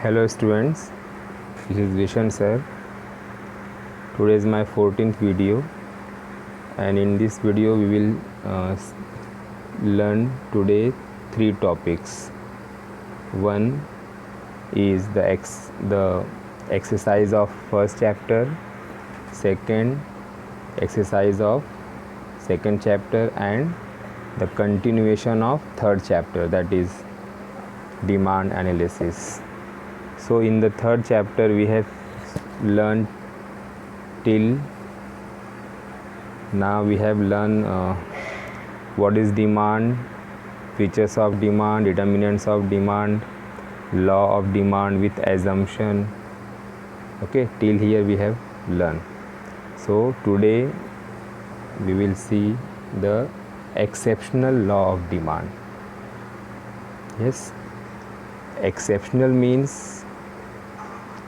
Hello students, this is Vishan sir. Today is my 14th video, and in this video we will learn today 3 topics. One is the exercise of first chapter, second exercise of second chapter, and the continuation of third chapter, that is demand analysis. So in the third chapter we have learned till now what is demand, features of demand, determinants of demand, law of demand with assumption. Okay, till here we have learned. So today we will see the exceptional law of demand. Yes, exceptional means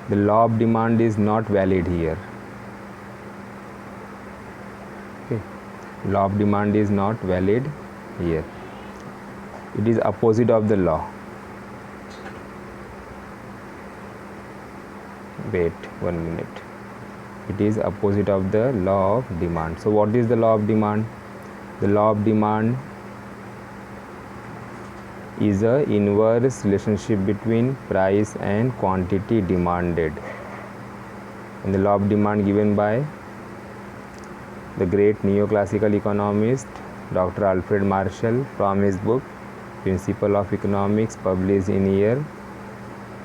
the law of demand is not valid here. Okay, law of demand is not valid here. It is opposite of the law. Wait 1 minute. It is opposite of the law of demand. So what is the law of demand? The law of demand is a inverse relationship between price and quantity demanded, and the law of demand given by the great neoclassical economist Dr. Alfred Marshall from his book Principle of Economics, published in year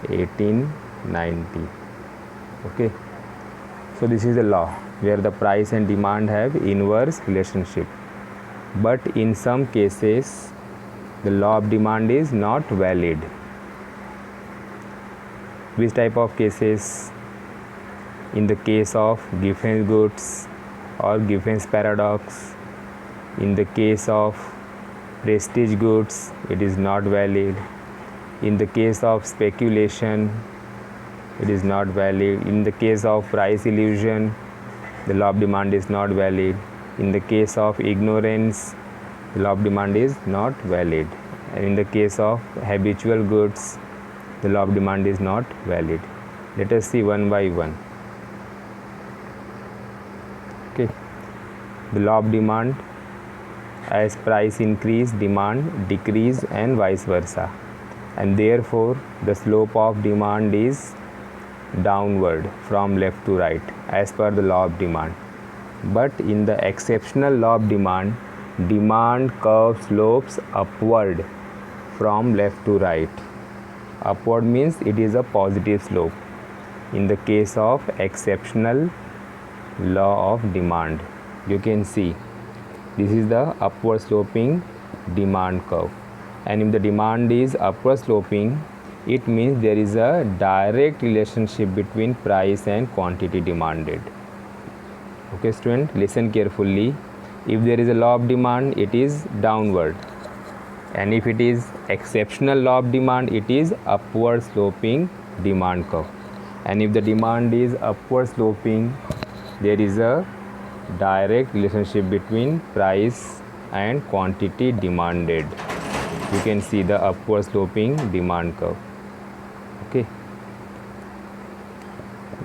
1890. Okay, so this is the law where the price and demand have inverse relationship, but in some cases the law of demand is not valid. Which type of cases? In the case of Giffen's goods or Giffen's paradox, in the case of prestige goods it is not valid, in the case of speculation it is not valid, in the case of price illusion the law of demand is not valid, in the case of ignorance the law of demand is not valid, and in the case of habitual goods the law of demand is not valid. Let us see one by one. Okay, the law of demand: as price increase, demand decrease, and vice versa, and therefore the slope of demand is downward from left to right as per the law of demand. But in the exceptional law of demand, demand curve slopes upward from left to right. Upward means it is a positive slope in the case of exceptional law of demand. You can see this is the upward sloping demand curve, and if the demand is upward sloping, it means there is a direct relationship between price and quantity demanded. Okay student, listen carefully. If there is a law of demand, it is downward, and if it is exceptional law of demand, it is upward sloping demand curve. And if the demand is upward sloping, there is a direct relationship between price and quantity demanded. You can see the upward sloping demand curve. Okay,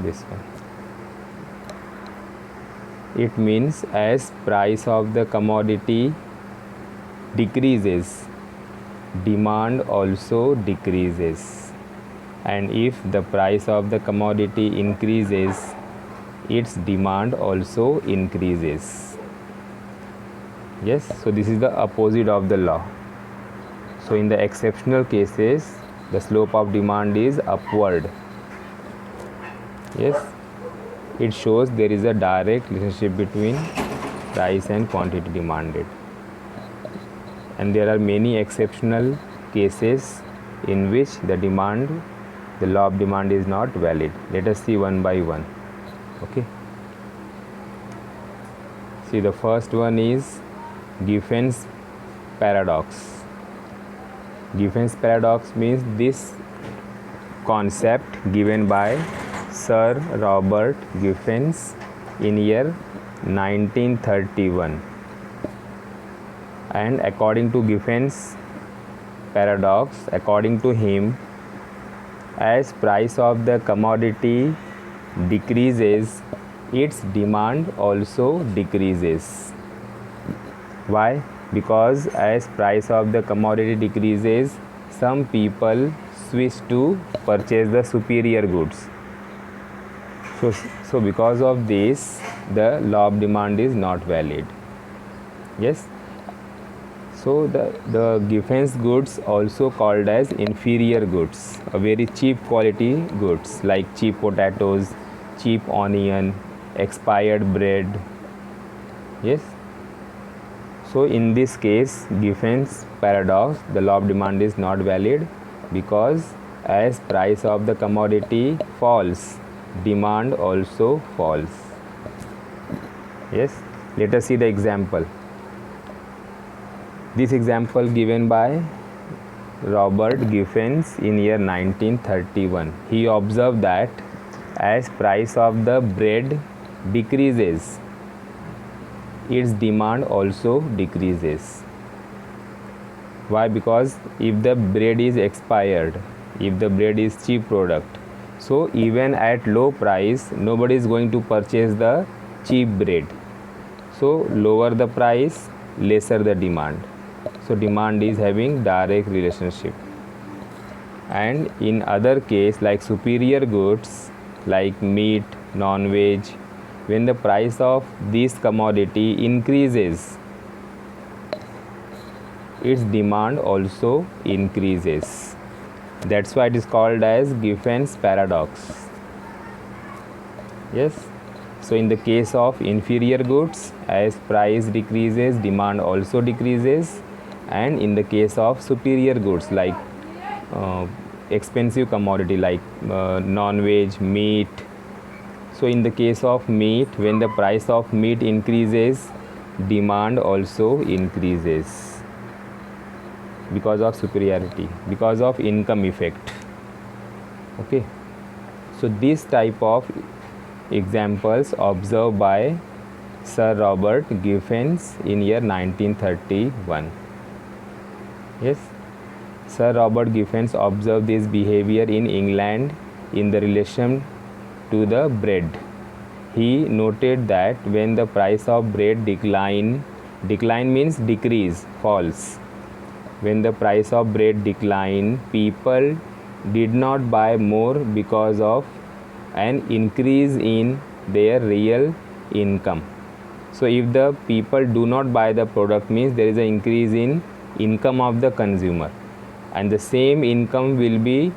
this one. It means as price of the commodity decreases, demand also decreases, and if the price of the commodity increases, its demand also increases. Yes, so this is the opposite of the law. So in the exceptional cases the slope of demand is upward. Yes, it shows there is a direct relationship between price and quantity demanded, and there are many exceptional cases in which the law of demand is not valid. Let us see one by one. Okay, see, the first one is Giffen's paradox. Giffen's paradox means this concept given by Sir Robert Giffen in year 1931, and according to Giffen's paradox, according to him, as price of the commodity decreases, its demand also decreases. Why? Because as price of the commodity decreases, some people switch to purchase the superior goods. So because of this, the law of demand is not valid. Yes. So the Giffen's goods, also called as inferior goods, a very cheap quality goods like cheap potatoes, cheap onion, expired bread. Yes. So in this case, Giffen's paradox, the law of demand is not valid, because as price of the commodity falls, demand also falls. Yes. Let us see the example. This example given by Robert Giffens in year 1931. He observed that as price of the bread decreases, its demand also decreases. Why? Because if the bread is expired, if the bread is cheap product, so even at low price, nobody is going to purchase the cheap bread. So lower the price, lesser the demand. So demand is having direct relationship. And in other case, like superior goods like meat, non-veg, when the price of this commodity increases, its demand also increases. That's why it is called as Giffen's paradox. Yes. So in the case of inferior goods, as price decreases, demand also decreases. And in the case of superior goods like expensive commodity like non-veg, meat, so in the case of meat, when the price of meat increases, demand also increases because of superiority, because of income effect. Okay. So this type of examples observed by Sir Robert Giffens in year 1931. Yes, Sir Robert Giffens observed this behavior in England in the relation to the bread. He noted that when the price of bread decline means decrease, falls. When the price of bread decline, people did not buy more because of an increase in their real income. So if the people do not buy the product, means there is an increase in income of the consumer, and the same income will be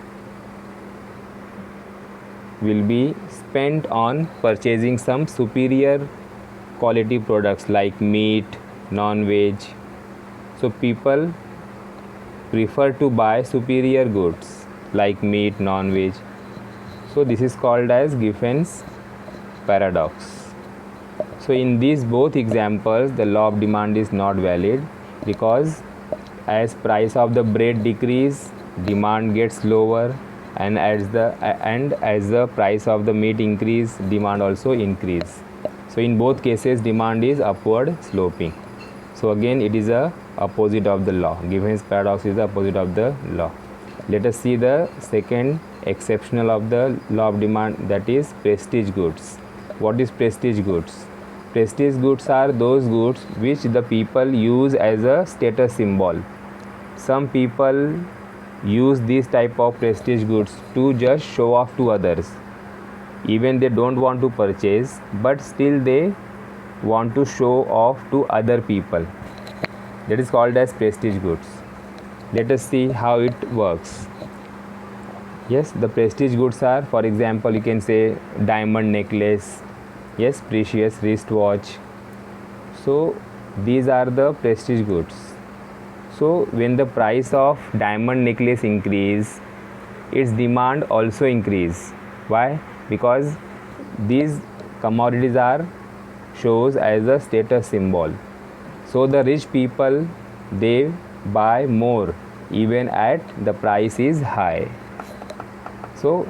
spent on purchasing some superior quality products like meat, non-veg. So people prefer to buy superior goods like meat, non-veg. So this is called as Giffen's paradox. So in these both examples, the law of demand is not valid, because as price of the bread decrease, demand gets lower, and as the price of the meat increase, demand also increase. So in both cases, demand is upward sloping. So again, it is a opposite of the law. Giffen's paradox is the opposite of the law. Let us see the second exceptional of the law of demand, that is prestige goods. What is prestige goods? Prestige goods are those goods which the people use as a status symbol. Some people use this type of prestige goods to just show off to others. Even they don't want to purchase, but still they want to show off to other people. That is called as prestige goods. Let us see how it works. Yes, the prestige goods are, for example, you can say diamond necklace, yes, precious wristwatch. So these are the prestige goods. So when the price of diamond necklace increase, its demand also increase. Why? Because these commodities are shows as a status symbol. So the rich people, they buy more even at the price is high. So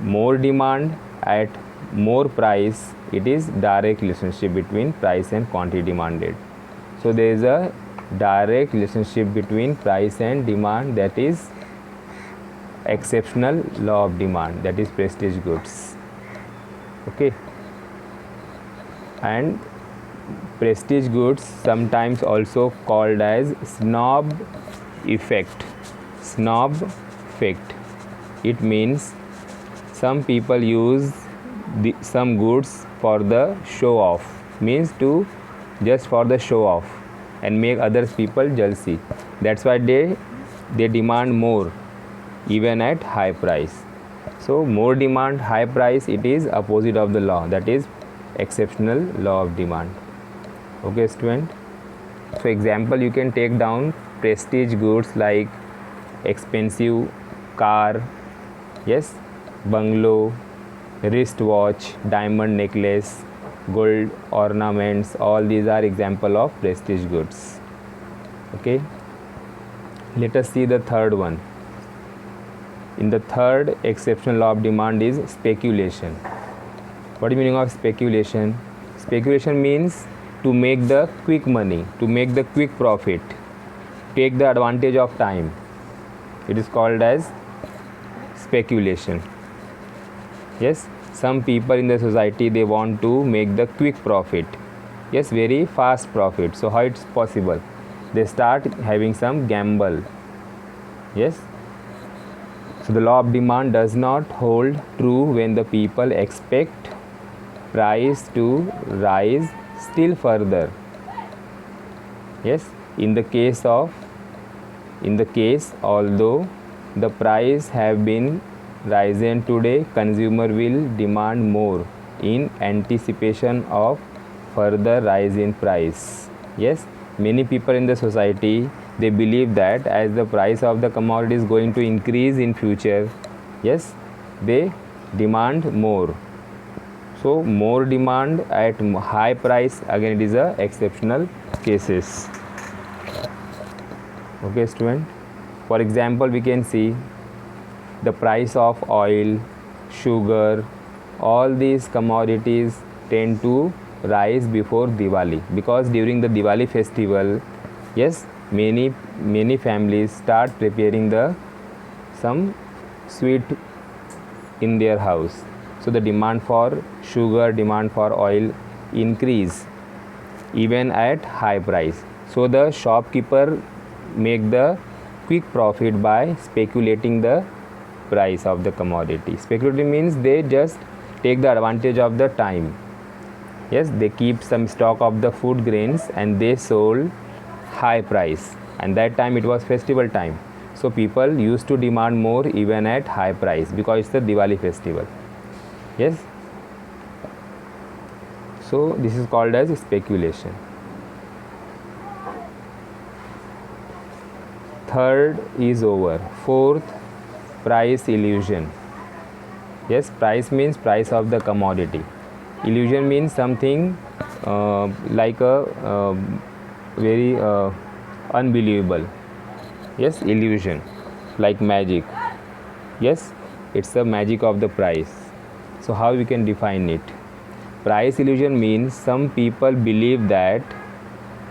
more demand at more price, it is direct relationship between price and quantity demanded. So there is a direct relationship between price and demand, that is exceptional law of demand, that is prestige goods. Okay, and prestige goods sometimes also called as snob effect. Snob effect, it means some people use some goods for the show off, means to just for the show off and make others people jealousy. That's why they demand more even at high price. So more demand, high price, it is opposite of the law, that is exceptional law of demand. Okay student, so example you can take down prestige goods like expensive car, yes, bungalow, wristwatch, diamond necklace, gold ornaments, all these are example of prestige goods. Okay, let us see the third one. In the third exceptional law of demand is speculation. What is the meaning of speculation? Speculation means to make the quick money, to make the quick profit, take the advantage of time. It is called as speculation. Yes, some people in the society, they want to make the quick profit, yes, very fast profit. So how it's possible? They start having some gamble. Yes, so the law of demand does not hold true when the people expect price to rise still further. Yes, in the case although the price have been risen today, consumer will demand more in anticipation of further rise in price. Yes, many people in the society, they believe that as the price of the commodity is going to increase in future, yes, they demand more. So more demand at high price, again it is a exceptional cases. Okay student, for example we can see the price of oil, sugar, all these commodities tend to rise before Diwali, because during the Diwali festival, yes, many families start preparing some sweet in their house. So the demand for sugar, demand for oil increase even at high price. So the shopkeeper make the quick profit by speculating the price of the commodity. Speculating means they just take the advantage of the time. Yes, they keep some stock of the food grains and they sold high price, and that time it was festival time. So people used to demand more even at high price because it's the Diwali festival. Yes, so this is called as speculation. Third is over. Fourth, price illusion. Yes, price means price of the commodity. Illusion means something like a very unbelievable. Yes, illusion, like magic. Yes, it's the magic of the price. So how we can define it? Price illusion means some people believe that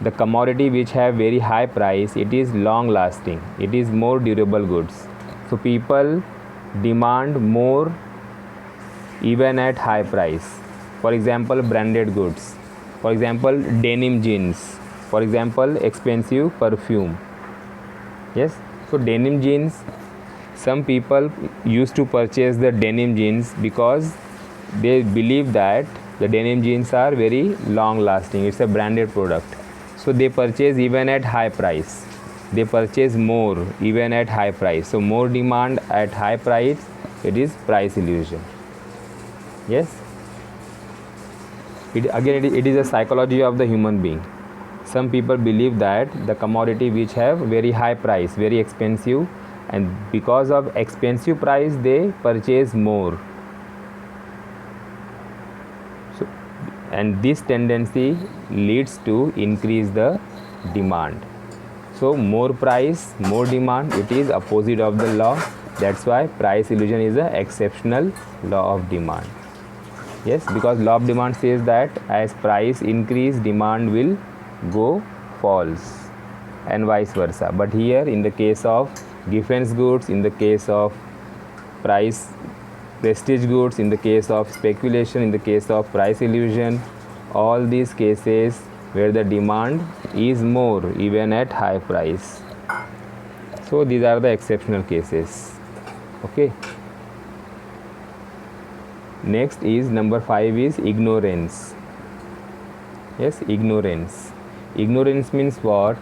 the commodity which have very high price, it is long lasting, it is more durable goods. So people demand more even at high price. For example, branded goods, for example denim jeans, for example expensive perfume. Yes, so denim jeans, some people used to purchase the denim jeans because they believe that the denim jeans are very long lasting, it's a branded product. So they purchase even at high price, they purchase more even at high price. So more demand at high price, it is price illusion. Yes, it is a psychology of the human being. Some people believe that the commodity which have very high price, very expensive, and because of expensive price they purchase more. So, and this tendency leads to increase the demand. So more price, more demand, it is opposite of the law. That's why price illusion is an exceptional law of demand. Yes, because law of demand says that as price increase, demand will go falls, and vice versa. But here in the case of defense goods, in the case of price prestige goods, in the case of speculation, in the case of price illusion, all these cases where the demand is more even at high price. So these are the exceptional cases. Okay. Next is number 5 is ignorance. Yes, ignorance. Ignorance means what?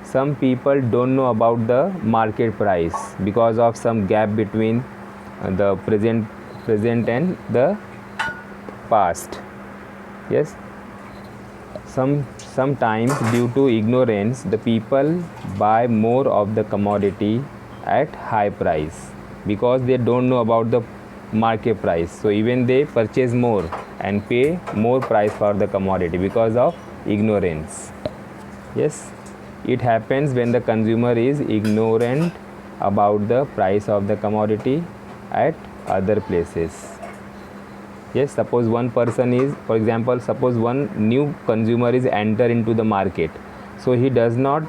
Some people don't know about the market price because of some gap between the present and the past. Yes, sometimes due to ignorance the people buy more of the commodity at high price because they don't know about the market price. So even they purchase more and pay more price for the commodity because of ignorance. Yes, it happens when the consumer is ignorant about the price of the commodity at other places. Yes, suppose one person is, for example, suppose one new consumer is enter into the market, so he does not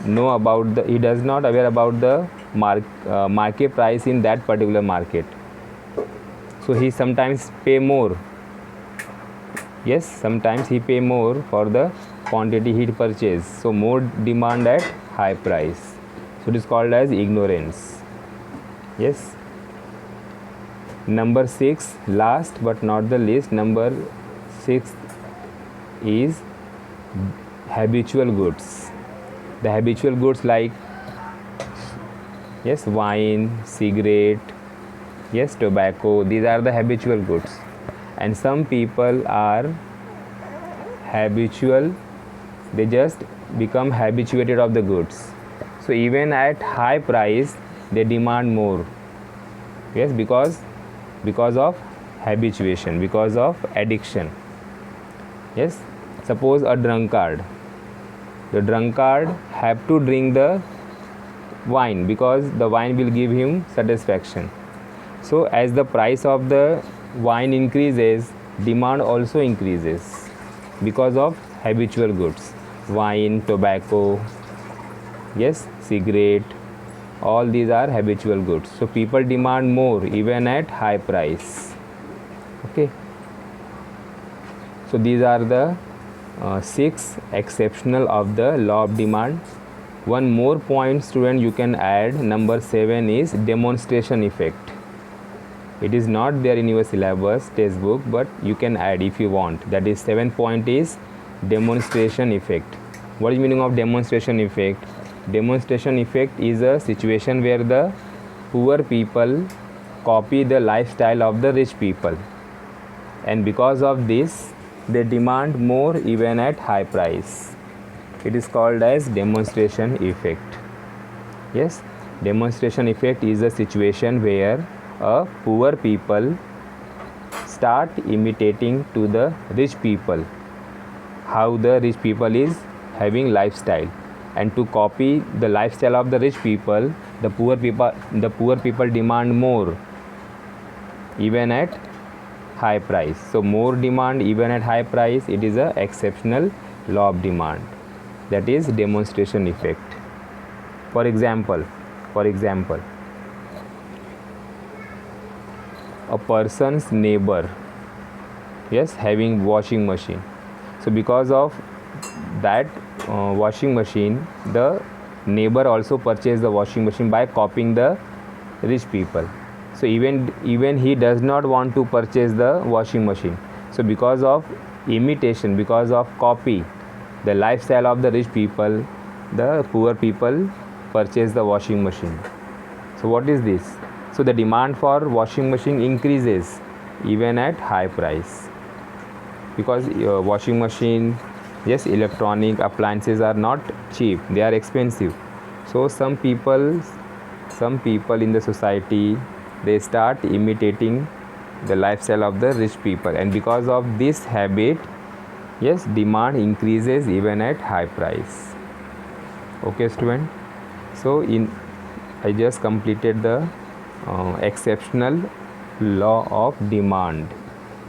know about the, he does not aware about the market price in that particular market, so he sometimes pay more. Yes, sometimes he pay more for the quantity he purchase, so more demand at high price, so it is called as ignorance. Yes. Number 6, last but not the least, number 6 is habitual goods. The habitual goods like, yes, wine, cigarette, yes, tobacco, these are the habitual goods. And some people are habitual, they just become habituated of the goods. So even at high price they demand more. Yes, because of habituation, because of addiction. Yes, suppose a drunkard, the drunkard have to drink the wine because the wine will give him satisfaction. So as the price of the wine increases, demand also increases because of habitual goods, wine, tobacco, yes, cigarette, all these are habitual goods. So people demand more even at high price. Okay, so these are the 6 exceptional of the law of demand. One more point, student, you can add, number 7 is demonstration effect. It is not there in your syllabus textbook, but you can add if you want. That is 7th point is demonstration effect. What is meaning of demonstration effect? Demonstration effect is a situation where the poor people copy the lifestyle of the rich people, and because of this they demand more even at high price. It is called as demonstration effect. Yes, demonstration effect is a situation where a poor people start imitating to the rich people how the rich people is having lifestyle, and to copy the lifestyle of the rich people, the poor people demand more even at high price. So more demand even at high price, it is a exceptional law of demand, that is demonstration effect. For example, a person's neighbor, yes, having washing machine, so because of that washing machine, the neighbor also purchased the washing machine by copying the rich people. So even he does not want to purchase the washing machine, so because of imitation, because of copy the lifestyle of the rich people, the poor people purchase the washing machine. So what is this? So the demand for washing machine increases even at high price, because washing machine, yes, electronic appliances are not cheap, they are expensive. So some people in the society, they start imitating the lifestyle of the rich people, and because of this habit, yes, demand increases even at high price. Okay, student, so I just completed the exceptional law of demand.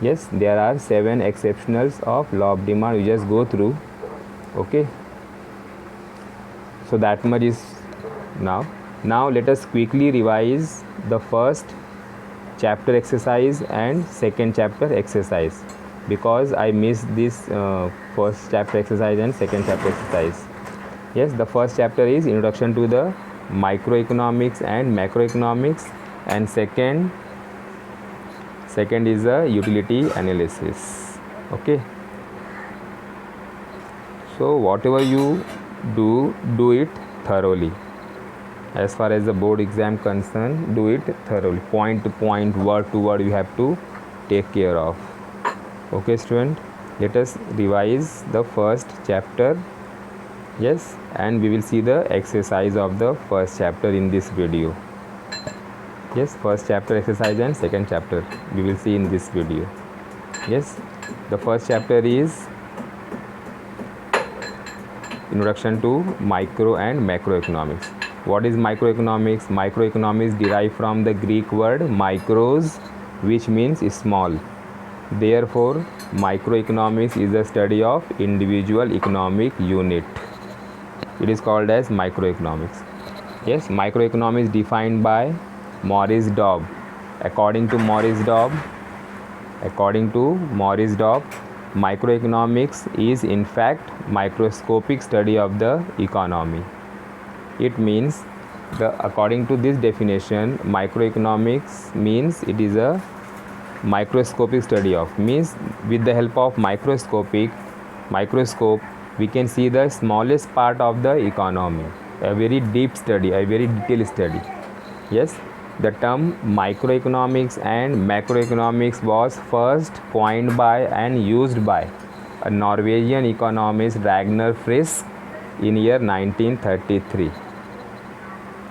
Yes, there are 7 exceptionals of law of demand, you just go through. Okay, so that much is now. Now let us quickly revise the first chapter exercise and second chapter exercise, because I missed this first chapter exercise and second chapter exercise. Yes, the first chapter is introduction to the microeconomics and macroeconomics, and second is the utility analysis. Okay, so whatever you do it thoroughly. As far as the board exam concerned, do it thoroughly, point to point, word to word, you have to take care of. Okay student, let us revise the first chapter. Yes, and we will see the exercise of the first chapter in this video. Yes, first chapter exercise and second chapter we will see in this video. Yes, the first chapter is introduction to micro and macroeconomics. What is microeconomics? Microeconomics derive from the Greek word micros, which means small. Therefore, microeconomics is the study of individual economic unit. It is called as microeconomics. Yes, microeconomics defined by Maurice Dobb. According to Maurice Dobb, microeconomics is in fact microscopic study of the economy. It means, according to this definition, microeconomics means it is a microscopic study of, means with the help of microscope we can see the smallest part of the economy, a very deep study, a very detailed study. Yes, the term microeconomics and macroeconomics was first coined by and used by a Norwegian economist, Ragnar Frisch, in year 1933.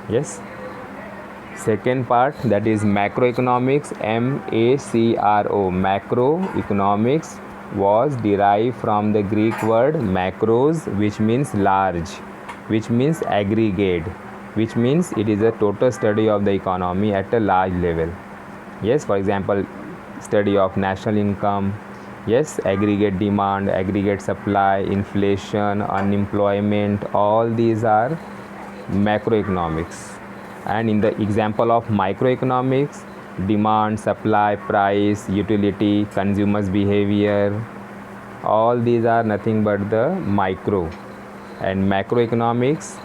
Yes, second part, that is macroeconomics, MACRO. Macroeconomics was derived from the Greek word macros, which means large, which means aggregate, which means it is a total study of the economy at a large level. Yes, for example, study of national income, yes, aggregate demand, aggregate supply, inflation, unemployment, all these are macroeconomics. And in the example of microeconomics, demand, supply, price, utility, consumers' behavior, all these are nothing but the micro. And macroeconomics,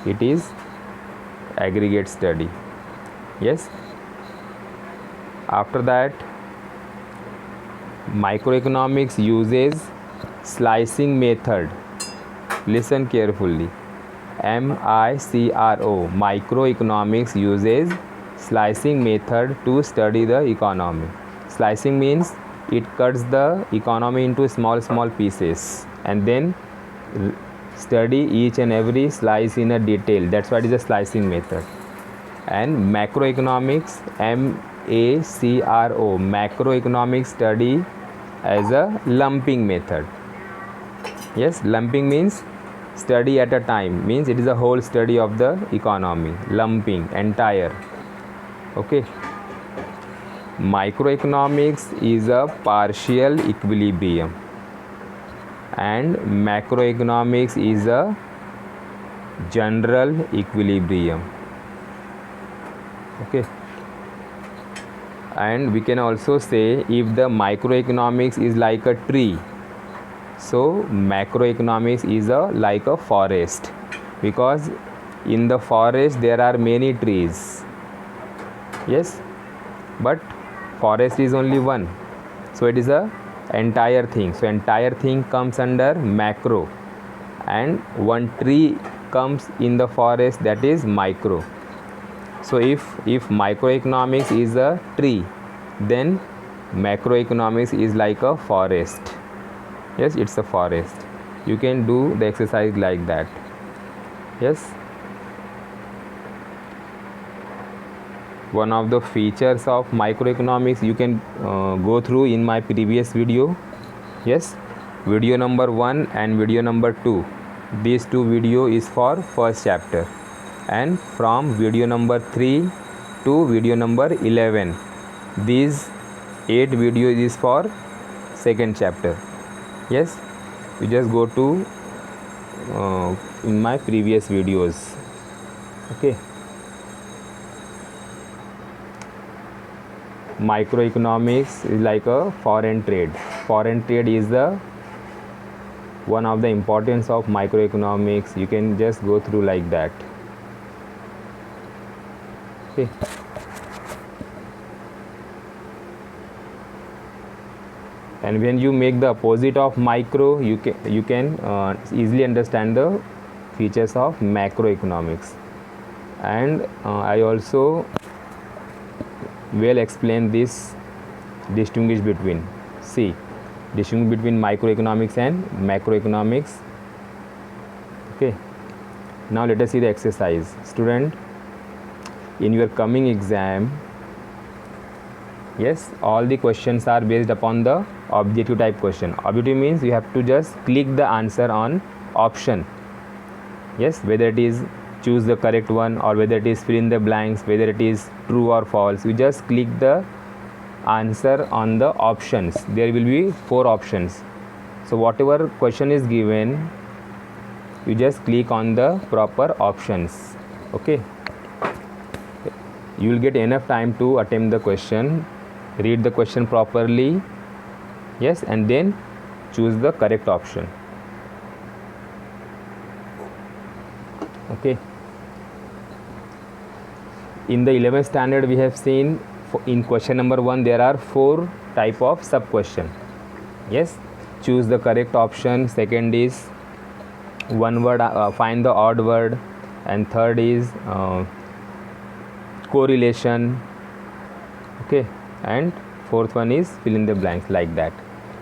it is aggregate study. Yes, after that, microeconomics uses slicing method. Listen carefully. MICRO. Microeconomics uses slicing method to study the economy. Slicing means it cuts the economy into small pieces and then study each and every slice in a detail. That's what is the slicing method. And macroeconomics, MACRO, macroeconomics study as a lumping method. Yes, lumping means study at a time, means it is a whole study of the economy. Lumping, entire. Okay, microeconomics is a partial equilibrium and macroeconomics is a general equilibrium. Okay, and we can also say, if the microeconomics is like a tree, so macroeconomics is like a forest, because in the forest there are many trees. Yes, but forest is only one, so it is a entire thing. So entire thing comes under macro, and one tree comes in the forest, that is micro. So if microeconomics is a tree, then macroeconomics is like a forest. Yes, it's a forest. You can do the exercise like that. Yes, one of the features of microeconomics you can go through in my previous video. Yes, video number 1 and video number 2, these two video is for first chapter, and from video number 3 to video number 11, these 8 videos is for second chapter. Yes, you just go to in my previous videos. Okay, microeconomics is like a foreign trade. Foreign trade is the one of the importance of microeconomics. You can just go through like that. Okay. And when you make the opposite of micro, you can easily understand the features of macroeconomics. And I also will explain this, distinguish between microeconomics and macroeconomics. Okay, now let us see the exercise. Student, in your coming exam, yes, all the questions are based upon the objective type question. Objective means you have to just click the answer on option. Yes, whether it is choose the correct one or whether it is fill in the blanks, whether it is true or false. You just click the answer on the options. There will be 4 options. So whatever question is given, you just click on the proper options. Okay, you will get enough time to attempt the question, read the question properly, yes, and then choose the correct option. Okay, in the 11th standard we have seen in question number 1 there are 4 type of sub question. Yes, choose the correct option. Second is one word, find the odd word, and third is correlation. Okay, and fourth one is fill in the blanks, like that.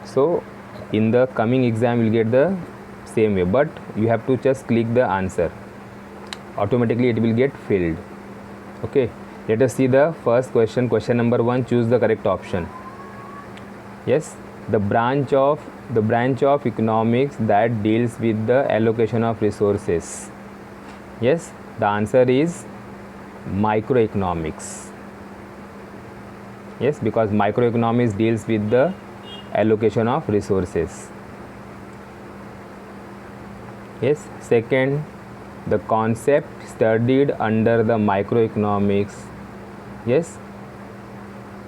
So in the coming exam you will get the same way, but you have to just click the answer, automatically it will get filled. Okay, let us see the first question. Question number 1, choose the correct option. Yes, the branch of economics that deals with the allocation of resources. Yes, the answer is microeconomics. Yes, because microeconomics deals with the allocation of resources. Yes, second, the concept studied under the microeconomics. Yes,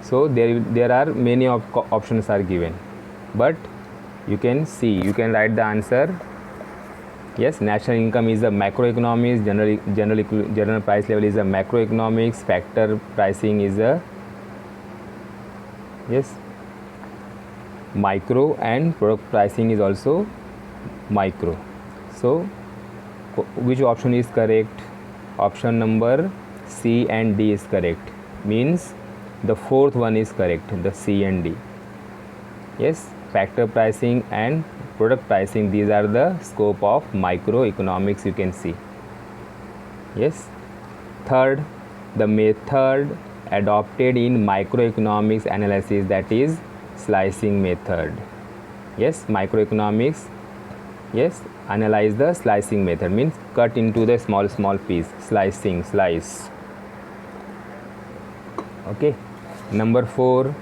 so there are many options are given, but you can write the answer. Yes, national income is a macroeconomics, general price level is a macroeconomics, factor pricing is a, yes, micro, and product pricing is also micro. So which option is correct? Option number C and D is correct, means the fourth one is correct, the C and D. Yes, factor pricing and product pricing, these are the scope of microeconomics, you can see. Yes, third, the method adopted in microeconomics analysis, that is slicing method. Yes, microeconomics, yes, analyze the slicing method, means cut into the small piece, slice. Okay, number 4,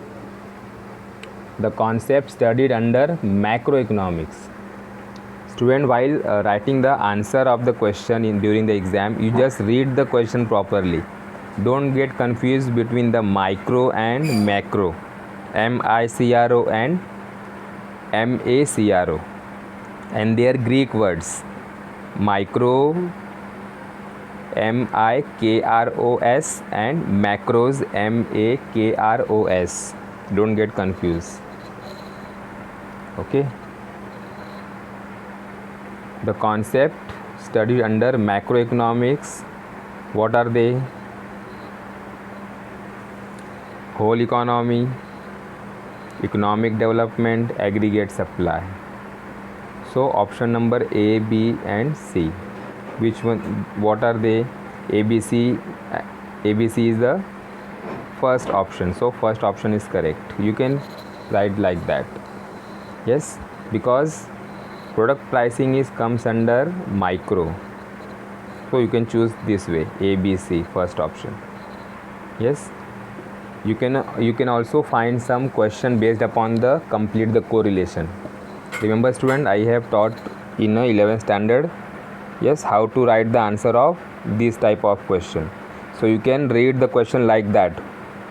the concept studied under macroeconomics. Student, while writing the answer of the question during the exam, you just read the question properly. Don't get confused between the micro and macro, MICRO and MACRO, and their Greek words. Micro, MIKROS, and macros, MAKROS. Don't get confused. Okay, the concept studied under macroeconomics, what are they? Whole economy, economic development, aggregate supply. So option number A, B and C, which one, what are they? ABC is the first option, so first option is correct. You can write like that. Yes, because product pricing comes under micro, so you can choose this way, ABC, first option. Yes, you can also find some question based upon the complete the correlation. Remember student, I have taught in 11th standard, yes, how to write the answer of this type of question. So you can read the question like that.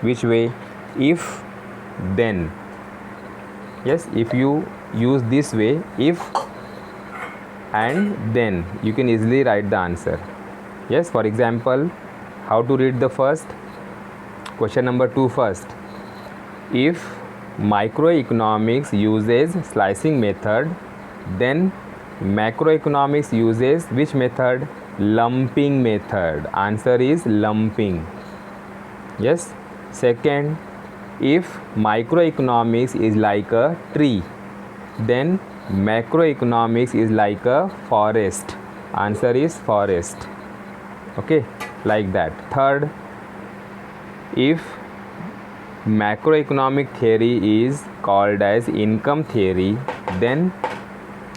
Which way? if then. Yes, if you use this way, if and then, you can easily write the answer. Yes, for example, how to read the first question number 2 first. If microeconomics uses slicing method, then macroeconomics uses which method? Lumping method. Answer is lumping. Yes. Second, if microeconomics is like a tree, then macroeconomics is like a forest. Answer is forest. Okay, like that. Third, if macroeconomic theory is called as income theory, then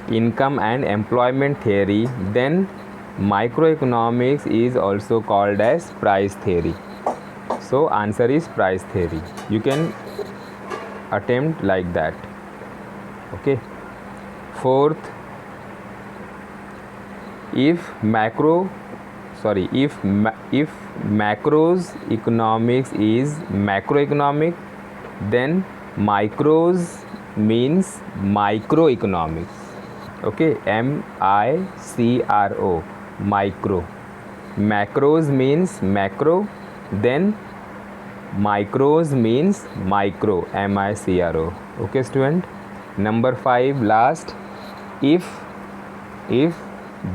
income and employment theory, then microeconomics is also called as price theory. So answer is price theory. You can attempt like that. Okay. Fourth, if macros economics is macroeconomic, then micros means microeconomics. Okay, MICRO, micro. Macros means macro, then micros means micro, MICRO. Okay, student. Number 5, last, if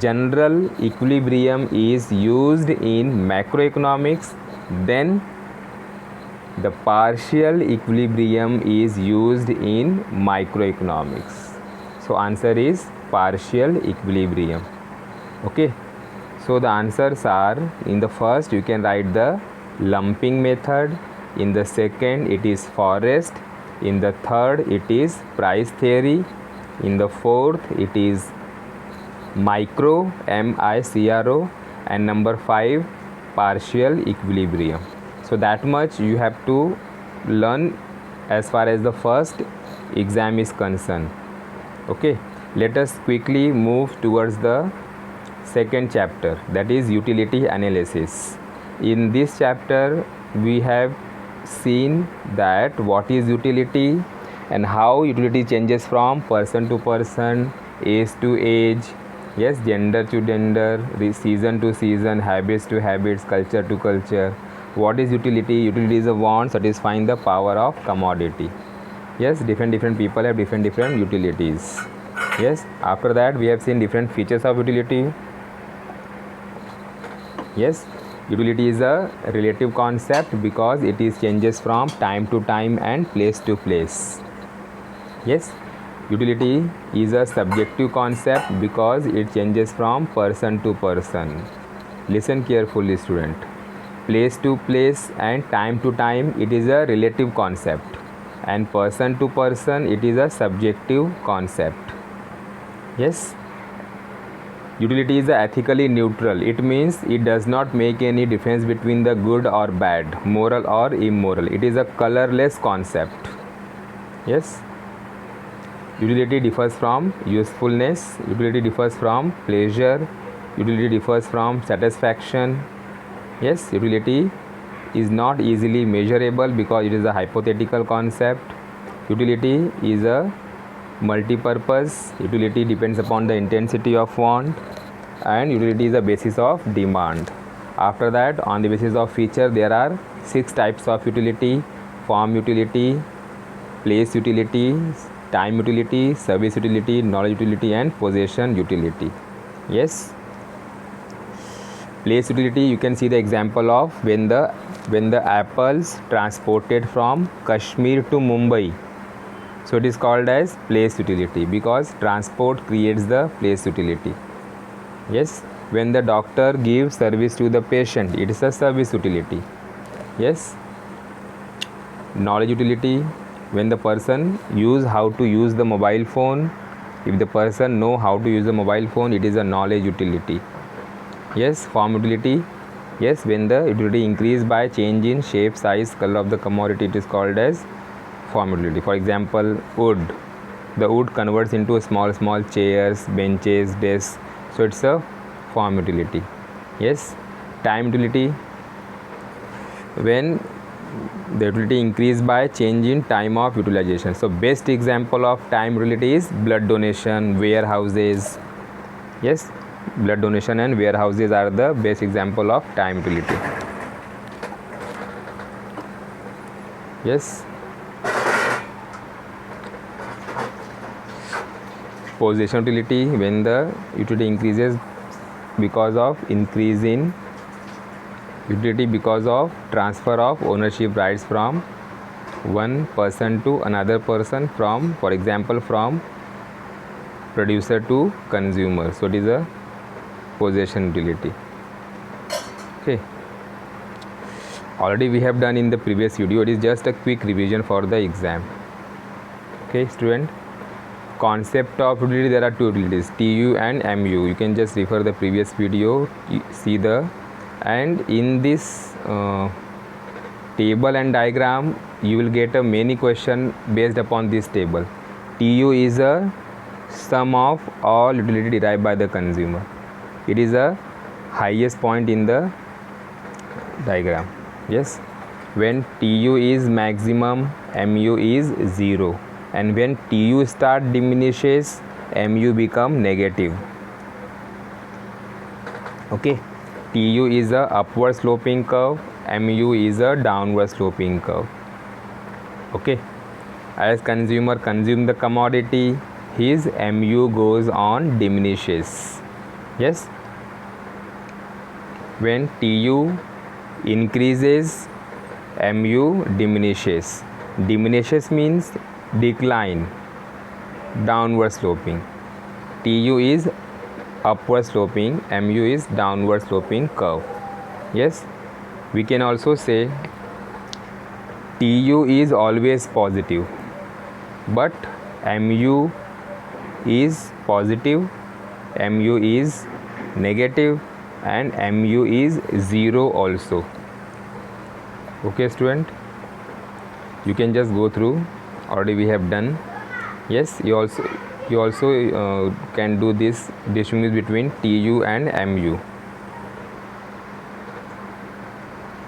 general equilibrium is used in macroeconomics, then the partial equilibrium is used in microeconomics. So answer is partial equilibrium. Okay, so the answers are, in the first you can write the lumping method, in the second it is forest, in the third it is price theory, in the fourth it is micro, MICRO, and number 5 partial equilibrium. So that much you have to learn as far as the first exam is concerned. Okay, let us quickly move towards the second chapter, that is utility analysis. In this chapter we have seen that what is utility and how utility changes from person to person, age to age, yes, gender to gender, season to season, habits to habits, culture to culture. What is utility? Utility is a want satisfying the power of commodity. Yes, different people have different utilities. Yes, after that we have seen different features of utility. Yes, utility is a relative concept because it is changes from time to time and place to place. Yes, utility is a subjective concept because it changes from person to person. Listen carefully, student. Place to place and time to time, it is a relative concept, and person to person, it is a subjective concept. Yes, utility is ethically neutral. It means it does not make any difference between the good or bad, moral or immoral. It is a colorless concept. Yes, utility differs from usefulness, utility differs from pleasure, utility differs from satisfaction. Yes, utility is not easily measurable because it is a hypothetical concept. Utility is a multi-purpose. Utility depends upon the intensity of want, and utility is the basis of demand. After that, on the basis of feature, there are 6 types of utility: form utility, place utility, time utility, service utility, knowledge utility, and possession utility. Yes, place utility, you can see the example of when the apples transported from Kashmir to Mumbai. So it is called as place utility because transport creates the place utility. Yes, when the doctor gives service to the patient, it is a service utility. Yes, knowledge utility, when the person use how to use the mobile phone, if the person know how to use the mobile phone, it is a knowledge utility. Yes, form utility, yes, when the utility increase by change in shape, size, color of the commodity, it is called as form utility. For example, wood, the wood converts into small chairs, benches, desks, so it's a form utility. Yes, time utility, when The utility increase by change in time of utilization. So best example of time utility is blood donation, warehouses. Yes, blood donation and warehouses are the best example of time utility. Yes. Possession utility, when the utility increases because of increase in utility because of transfer of ownership rights from one person to another person, from, for example, from producer to consumer. So it is a possession utility. Okay, already we have done in the previous video. It is just a quick revision for the exam. Okay student, concept of utility, there are two utilities, TU and MU. You can just refer the previous video, see the, and in this table and diagram you will get a many question based upon this table. TU is a sum of all utility derived by the consumer. It is a highest point in the diagram. Yes, when TU is maximum, MU is 0, and when TU start diminishes, MU become negative. Okay, TU is a upward sloping curve, MU is a downward sloping curve. Okay, as consumer consume the commodity, his MU goes on diminishes. Yes, when TU increases, MU diminishes. Diminishes means decline, downward sloping. TU is upward sloping, MU is downward sloping curve. Yes, we can also say TU is always positive, but MU is positive, MU is negative, and MU is 0 also. Okay student, you can just go through, already we have done. Yes, you also can do this distinguish between TU and MU.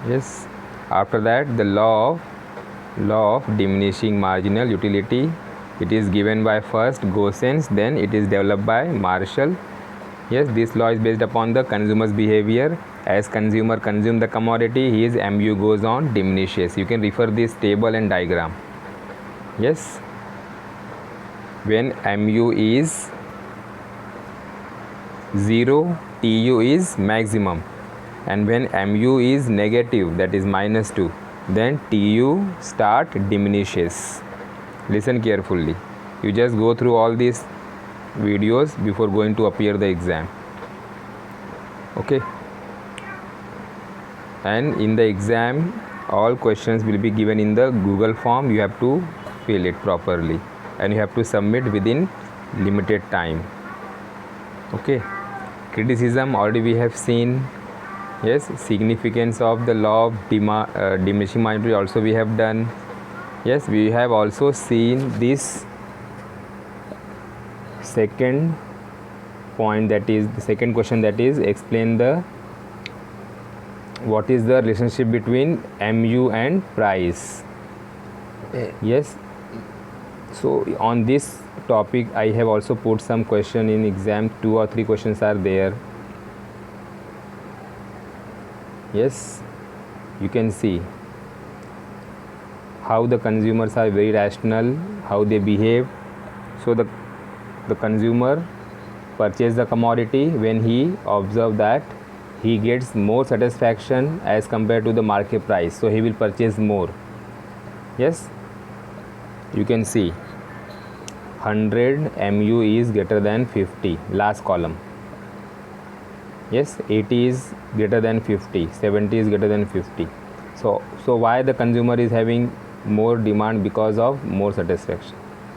Yes, after that the law of diminishing marginal utility, it is given by first Goossens, then it is developed by Marshall. Yes, this law is based upon the consumer's behavior. As consumer consume the commodity, his MU goes on diminishes. You can refer this table and diagram. Yes, when MU is 0, TU is maximum, and when MU is negative, that is -2, then TU start diminishes. Listen carefully. You just go through all these videos before going to appear the exam. Okay, and in the exam all questions will be given in the Google form. You have to fill it properly and you have to submit within limited time. Okay, criticism already we have seen. Yes, significance of the law of diminishing marginality also we have done. Yes, we have also seen this second point, that is the second question, that is explain the what is the relationship between MU and price. Yes, so on this topic I have also put some question in exam. 2 or 3 questions are there. Yes, you can see how the consumers are very rational, how they behave. So the consumer purchase the commodity when he observe that he gets more satisfaction as compared to the market price, so he will purchase more. Yes, you can see 100 MU is greater than 50, last column. Yes, 80 is greater than 50, 70 is greater than 50. So why the consumer is having more demand? Because of more satisfaction.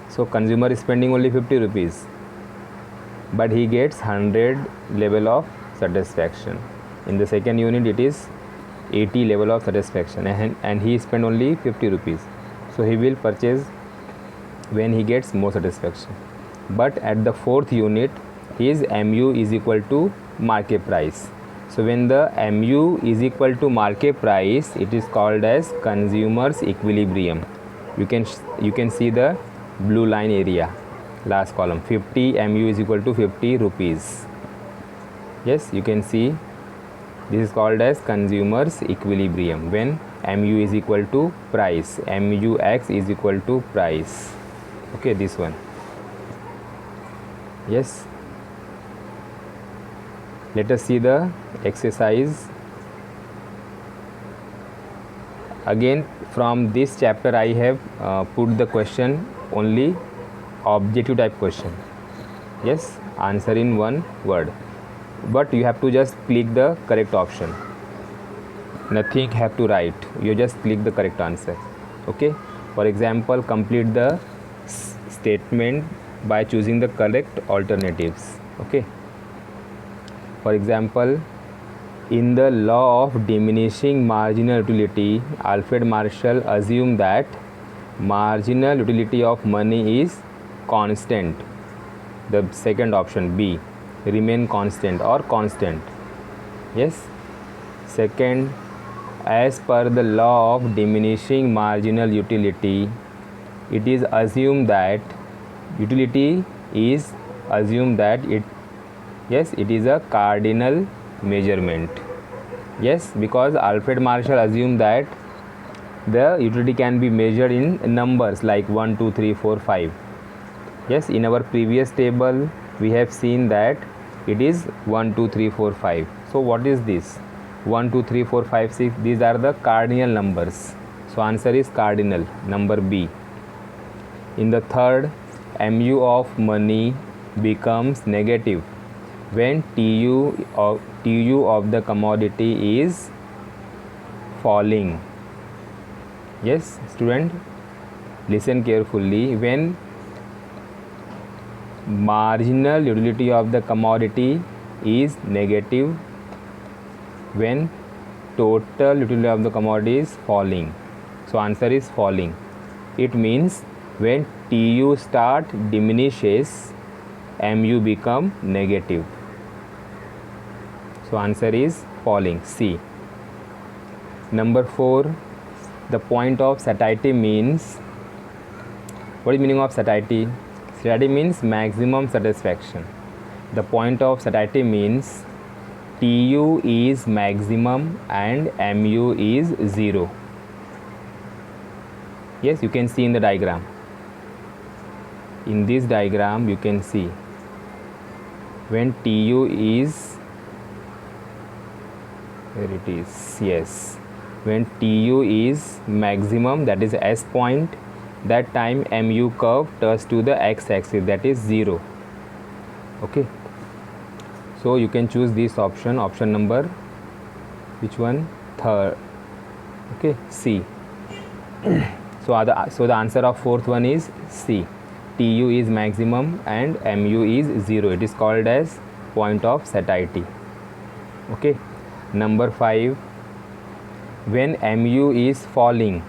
So consumer is spending only 50 rupees, but he gets 100 level of satisfaction. In the second unit it is 80 level of satisfaction, and he spend only 50 rupees. So he will purchase when he gets more satisfaction. But at the fourth unit his MU is equal to market price. So when the mu is equal to market price, it is called as consumer's equilibrium. You can see the blue line area, last column. 50 mu is equal to 50 rupees. Yes, you can see this is called as consumer's equilibrium when mu is equal to price, mux is equal to price. Okay, this one. Yes, let us see the exercise. Again, from this chapter I have put the question only objective type question. Yes, answer in one word, but you have to just click the correct option. Nothing have to write, you just click the correct answer. Okay, for example, complete the statement by choosing the correct alternatives. Okay, for example, in the law of diminishing marginal utility, Alfred Marshall assumed that marginal utility of money is constant. The second option, B, remain constant or constant. Yes. Second, as per the law of diminishing marginal utility, it is assumed that utility is assumed that it is a cardinal measurement. Yes, because Alfred Marshall assumed that the utility can be measured in numbers like 1, 2, 3, 4, 5. Yes, in our previous table we have seen that it is 1, 2, 3, 4, 5. So what is this? 1, 2, 3, 4, 5, 6. These are the cardinal numbers. So answer is cardinal, number B. In the third, mu of money becomes negative when tu of the commodity is falling. Yes, student, listen carefully. When marginal utility of the commodity is negative, when total utility of the commodity is falling. So answer is falling. It means when tu start diminishes, mu become negative. So answer is falling, C. Number 4, the point of satiety means, what is meaning of satiety? Satiety means maximum satisfaction. The point of satiety means tu is maximum and mu is 0. Yes, you can see in the diagram. In this diagram you can see when tu is, where it is, yes, when tu is maximum, that is S point, that time mu curve turns to the x axis, that is 0. Okay, so you can choose this option number, which one? Third. Okay, C. So the answer of fourth one is C. tu is maximum and mu is 0. It is called as point of satiety. Okay, number 5, when mu is falling,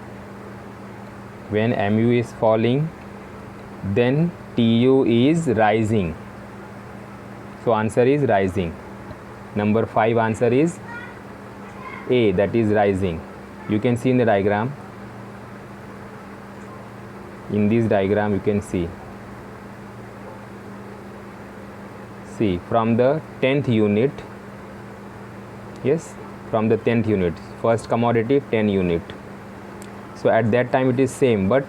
then tu is rising. So answer is rising. Number 5 answer is A, that is rising. You can see in the diagram. In this diagram you can see from the 10th unit. Yes, from the 10th unit, first commodity 10 unit. So at that time it is same, but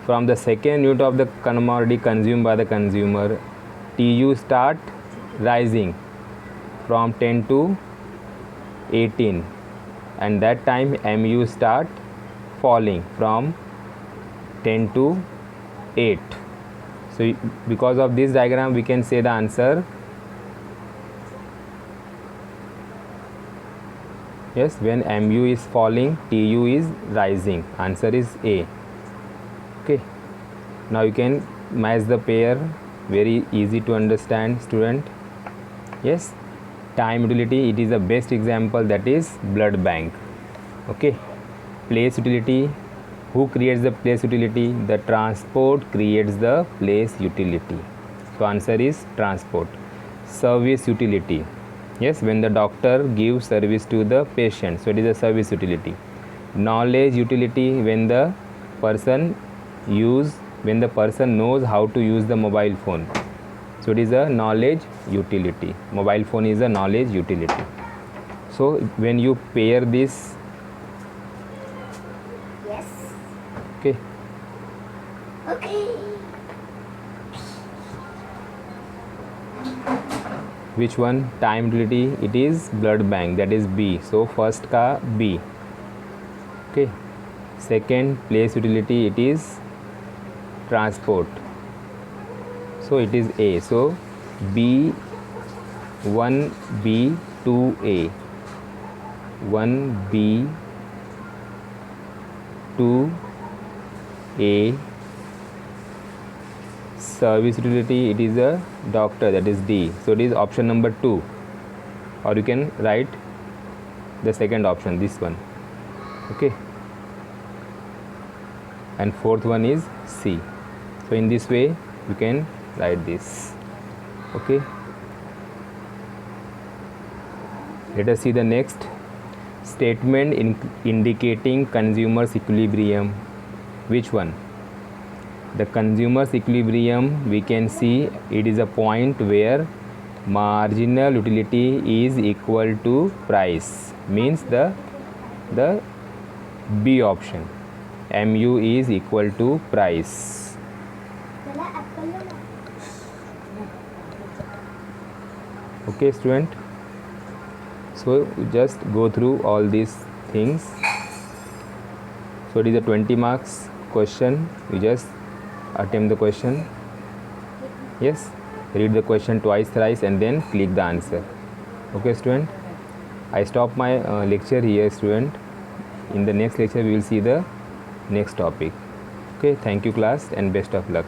from the second unit of the commodity consumed by the consumer, tu start rising from 10 to 18, and that time mu start falling from 10 to 8. So because of this diagram we can say the answer, yes, when mu is falling, tu is rising. Answer is A. Okay, now you can match the pair, very easy to understand, student. Yes, time utility, it is the best example, that is blood bank. Okay, place utility, who creates the place utility? The transport creates the place utility. So answer is transport. Service utility, Yes, when the doctor gives service to the patient, so it is a service utility. Knowledge utility, when the person knows how to use the mobile phone, so it is a knowledge utility. Mobile phone is a knowledge utility. So when you pair this, Yes. okay, Okay. which one? Time utility, it is blood bank, that is B. So first ka B. Okay. Second, place utility, it is transport, so it is A. So B 1B 2A, 1B 2A. Service utility, it is a doctor, that is D. So it is option number 2, or you can write the second option, this one. Okay, and fourth one is C. So in this way you can write this. Okay, let us see the next statement indicating consumer's equilibrium. Which one? The consumer's equilibrium, we can see it is a point where marginal utility is equal to price, means the B option, mu is equal to price. Okay student, so you just go through all these things. So it is a 20 marks question, you just attempt the question. Yes, read the question twice, thrice, and then click the answer. Okay student, I stop my lecture here student. In the next lecture we will see the next topic. Okay, thank you class and best of luck.